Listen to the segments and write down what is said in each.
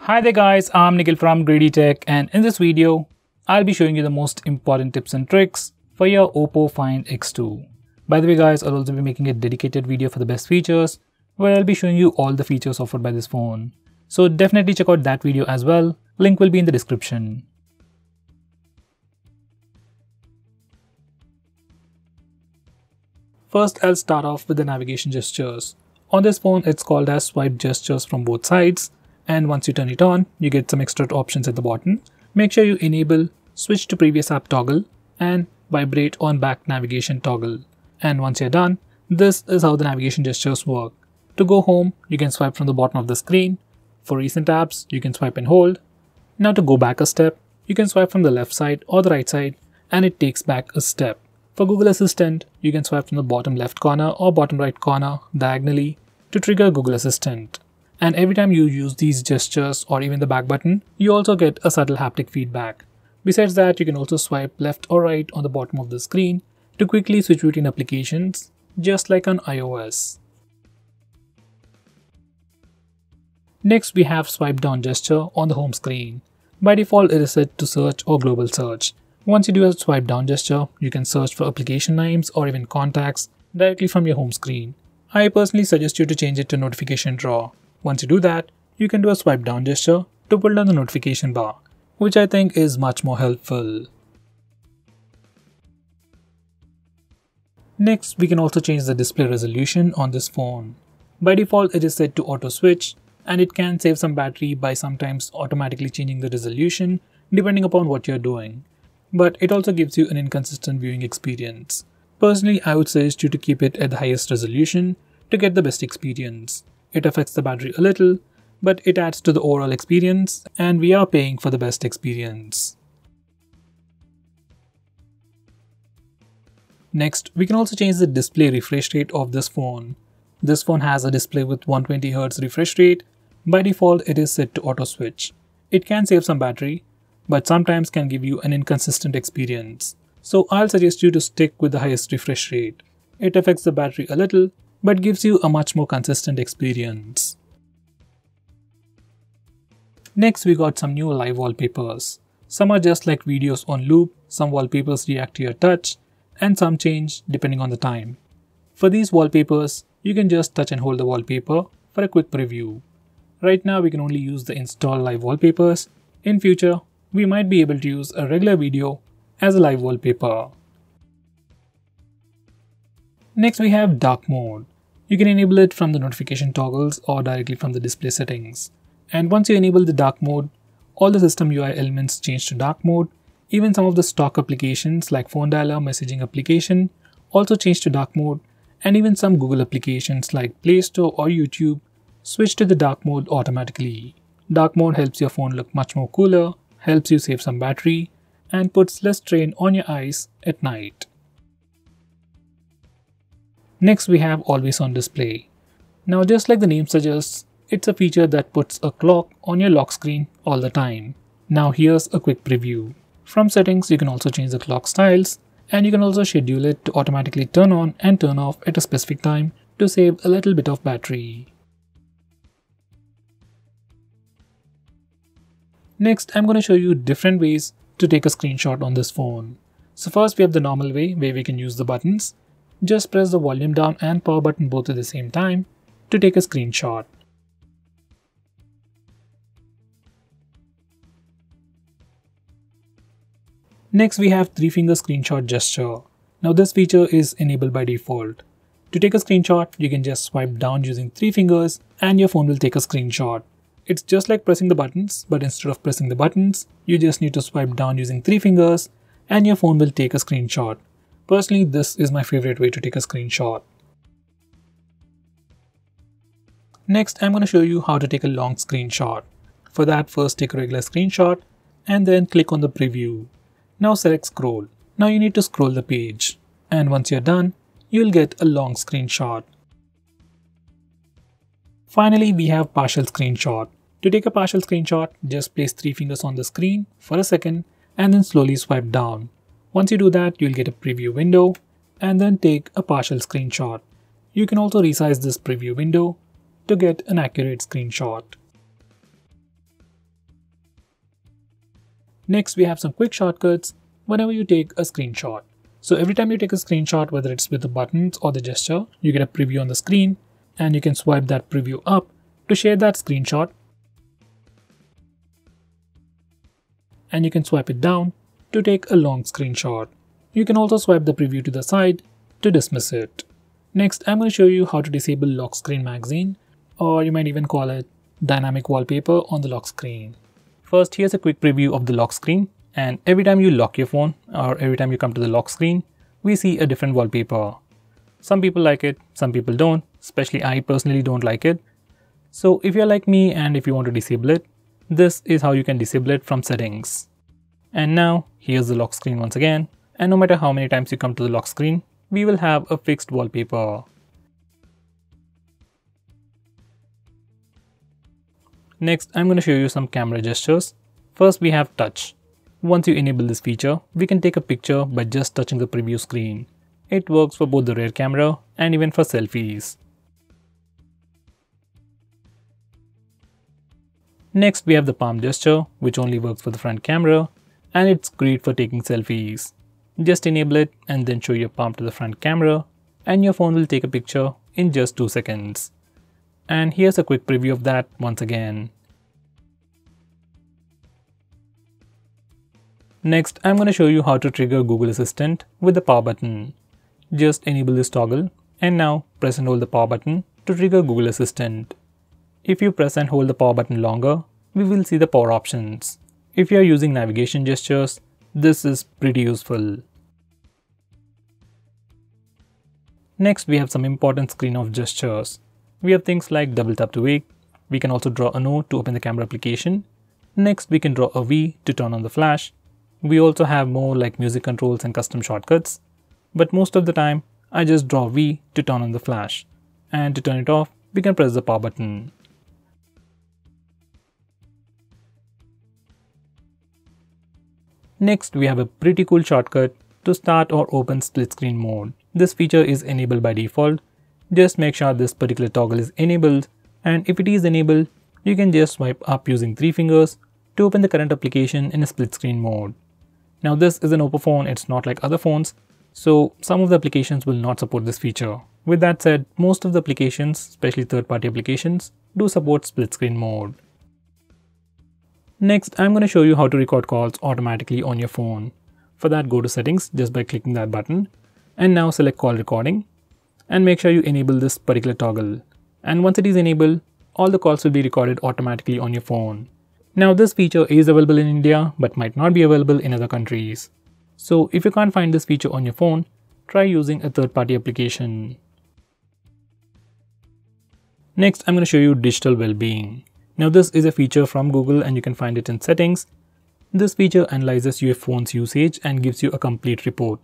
Hi there guys, I'm Nikhil from GreedyTech, and in this video, I'll be showing you the most important tips and tricks for your Oppo Find X2. By the way guys, I'll also be making a dedicated video for the best features where I'll be showing you all the features offered by this phone. So definitely check out that video as well, link will be in the description. First, I'll start off with the navigation gestures. On this phone, it's called as swipe gestures from both sides. And once you turn it on, you get some extra options at the bottom. Make sure you enable switch to previous app toggle and vibrate on back navigation toggle. And once you're done, this is how the navigation gestures work. To go home, you can swipe from the bottom of the screen. For recent apps, you can swipe and hold. Now to go back a step, you can swipe from the left side or the right side and it takes back a step. For Google Assistant, you can swipe from the bottom left corner or bottom right corner diagonally to trigger Google Assistant. And every time you use these gestures or even the back button, you also get a subtle haptic feedback. Besides that, you can also swipe left or right on the bottom of the screen to quickly switch between applications, just like on iOS. Next, we have swipe down gesture on the home screen. By default, it is set to search or global search. Once you do a swipe down gesture, you can search for application names or even contacts directly from your home screen. I personally suggest you to change it to notification drawer. Once you do that, you can do a swipe down gesture to pull down the notification bar, which I think is much more helpful. Next, we can also change the display resolution on this phone. By default, it is set to auto switch and it can save some battery by sometimes automatically changing the resolution depending upon what you're doing. But it also gives you an inconsistent viewing experience. Personally, I would suggest you to keep it at the highest resolution to get the best experience. It affects the battery a little, but it adds to the overall experience and we are paying for the best experience. Next, we can also change the display refresh rate of this phone. This phone has a display with 120Hz refresh rate. By default, it is set to auto switch. It can save some battery, but sometimes can give you an inconsistent experience. So I'll suggest you to stick with the highest refresh rate. It affects the battery a little, but gives you a much more consistent experience. Next, we got some new live wallpapers. Some are just like videos on loop, some wallpapers react to your touch, and some change depending on the time. For these wallpapers, you can just touch and hold the wallpaper for a quick preview. Right now, we can only use the install live wallpapers. In future, we might be able to use a regular video as a live wallpaper. Next, we have dark mode. You can enable it from the notification toggles or directly from the display settings. And once you enable the dark mode, all the system UI elements change to dark mode. Even some of the stock applications like phone dialer, messaging application also change to dark mode. And even some Google applications like Play Store or YouTube switch to the dark mode automatically. Dark mode helps your phone look much more cooler, helps you save some battery, and puts less strain on your eyes at night. Next, we have always on display. Now, just like the name suggests, it's a feature that puts a clock on your lock screen all the time. Now, here's a quick preview. From settings, you can also change the clock styles, and you can also schedule it to automatically turn on and turn off at a specific time to save a little bit of battery. Next, I'm going to show you different ways to take a screenshot on this phone. So first, we have the normal way where we can use the buttons. Just press the volume down and power button both at the same time to take a screenshot. Next, we have 3-finger screenshot gesture. Now this feature is enabled by default. To take a screenshot, you can just swipe down using 3 fingers and your phone will take a screenshot. It's just like pressing the buttons, but instead of pressing the buttons, you just need to swipe down using 3 fingers and your phone will take a screenshot. Personally, this is my favorite way to take a screenshot. Next, I'm going to show you how to take a long screenshot. For that, first take a regular screenshot and then click on the preview. Now select scroll. Now you need to scroll the page. And once you're done, you'll get a long screenshot. Finally, we have partial screenshot. To take a partial screenshot, just place 3 fingers on the screen for a second and then slowly swipe down. Once you do that, you'll get a preview window and then take a partial screenshot. You can also resize this preview window to get an accurate screenshot. Next, we have some quick shortcuts whenever you take a screenshot. So every time you take a screenshot, whether it's with the buttons or the gesture, you get a preview on the screen and you can swipe that preview up to share that screenshot. And you can swipe it down to take a long screenshot. You can also swipe the preview to the side to dismiss it. Next, I'm going to show you how to disable lock screen magazine, or you might even call it dynamic wallpaper on the lock screen. First, here's a quick preview of the lock screen, and every time you lock your phone or every time you come to the lock screen, we see a different wallpaper. Some people like it, some people don't, especially I personally don't like it. So if you're like me and if you want to disable it, this is how you can disable it from settings. And now, here's the lock screen once again, and no matter how many times you come to the lock screen, we will have a fixed wallpaper. Next, I'm going to show you some camera gestures. First, we have touch. Once you enable this feature, we can take a picture by just touching the preview screen. It works for both the rear camera and even for selfies. Next, we have the palm gesture, which only works for the front camera, and it's great for taking selfies. Just enable it and then show your palm to the front camera, and your phone will take a picture in just 2 seconds. And here's a quick preview of that once again. Next, I'm going to show you how to trigger Google Assistant with the power button. Just enable this toggle and now press and hold the power button to trigger Google Assistant. If you press and hold the power button longer, we will see the power options. If you are using navigation gestures, this is pretty useful. Next, we have some important screen off gestures. We have things like double tap to wake. We can also draw a note to open the camera application. Next, we can draw a V to turn on the flash. We also have more like music controls and custom shortcuts. But most of the time, I just draw V to turn on the flash. And to turn it off, we can press the power button. Next, we have a pretty cool shortcut to start or open split screen mode. This feature is enabled by default. Just make sure this particular toggle is enabled, and if it is enabled, you can just swipe up using 3 fingers to open the current application in a split screen mode. Now this is an Oppo phone, it's not like other phones, so some of the applications will not support this feature. With that said, most of the applications, especially third-party applications, do support split screen mode. Next, I'm going to show you how to record calls automatically on your phone. For that, go to settings just by clicking that button, and now select call recording. And make sure you enable this particular toggle. And once it is enabled, all the calls will be recorded automatically on your phone. Now this feature is available in India but might not be available in other countries. So if you can't find this feature on your phone, try using a third-party application. Next, I'm going to show you digital well-being. Now this is a feature from Google and you can find it in settings. This feature analyzes your phone's usage and gives you a complete report.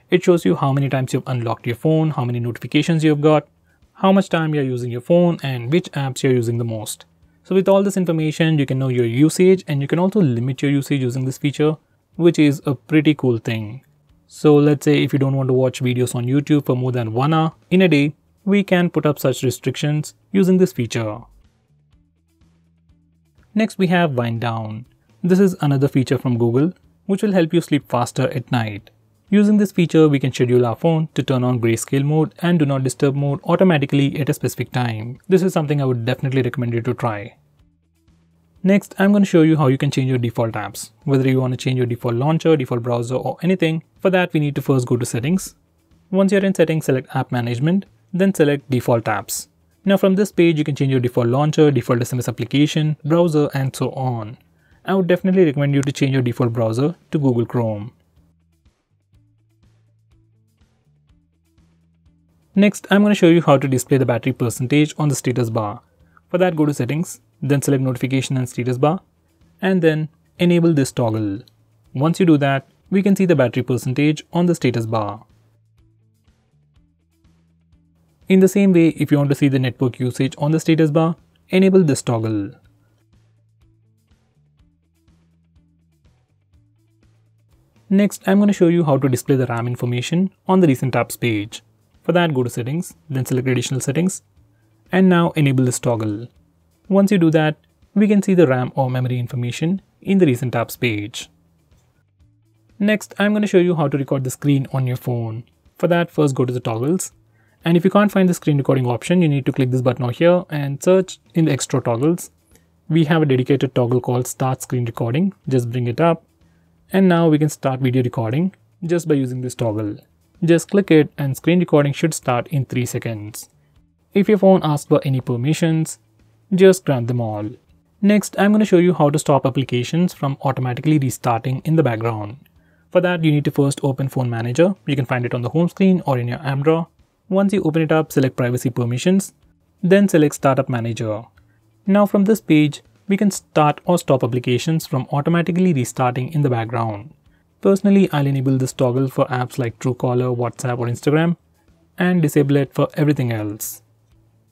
It shows you how many times you've unlocked your phone, how many notifications you've got, how much time you're using your phone, and which apps you're using the most. So with all this information, you can know your usage and you can also limit your usage using this feature, which is a pretty cool thing. So let's say if you don't want to watch videos on YouTube for more than 1 hour in a day, we can put up such restrictions using this feature. Next, we have wind down. This is another feature from Google, which will help you sleep faster at night. Using this feature, we can schedule our phone to turn on grayscale mode and do not disturb mode automatically at a specific time. This is something I would definitely recommend you to try. Next, I'm going to show you how you can change your default apps. Whether you want to change your default launcher, default browser or anything, for that we need to first go to settings. Once you're in settings, select app management, then select default apps. Now from this page, you can change your default launcher, default SMS application, browser and so on. I would definitely recommend you to change your default browser to Google Chrome. Next, I'm going to show you how to display the battery percentage on the status bar. For that, go to settings, then select notification and status bar, and then enable this toggle. Once you do that, we can see the battery percentage on the status bar. In the same way, if you want to see the network usage on the status bar, enable this toggle. Next, I'm going to show you how to display the RAM information on the recent apps page. For that, go to settings, then select additional settings, and now enable this toggle. Once you do that, we can see the RAM or memory information in the recent apps page. Next, I'm going to show you how to record the screen on your phone. For that, first go to the toggles. And if you can't find the screen recording option, you need to click this button over here and search in the extra toggles. We have a dedicated toggle called Start Screen Recording. Just bring it up. And now we can start video recording just by using this toggle. Just click it and screen recording should start in 3 seconds. If your phone asks for any permissions, just grant them all. Next, I'm going to show you how to stop applications from automatically restarting in the background. For that, you need to first open Phone Manager. You can find it on the home screen or in your app drawer. Once you open it up, select Privacy Permissions, then select Startup Manager. Now from this page, we can start or stop applications from automatically restarting in the background. Personally, I'll enable this toggle for apps like Truecaller, WhatsApp or Instagram and disable it for everything else.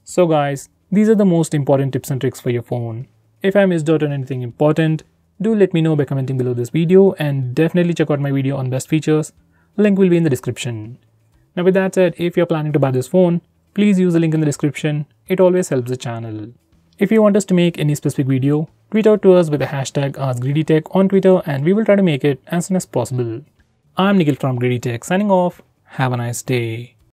So guys, these are the most important tips and tricks for your phone. If I missed out on anything important, do let me know by commenting below this video and definitely check out my video on best features. Link will be in the description. Now with that said, if you're planning to buy this phone, please use the link in the description. It always helps the channel. If you want us to make any specific video, tweet out to us with the hashtag AskGreedyTech on Twitter and we will try to make it as soon as possible. I'm Nikhil from GreedyTech signing off. Have a nice day.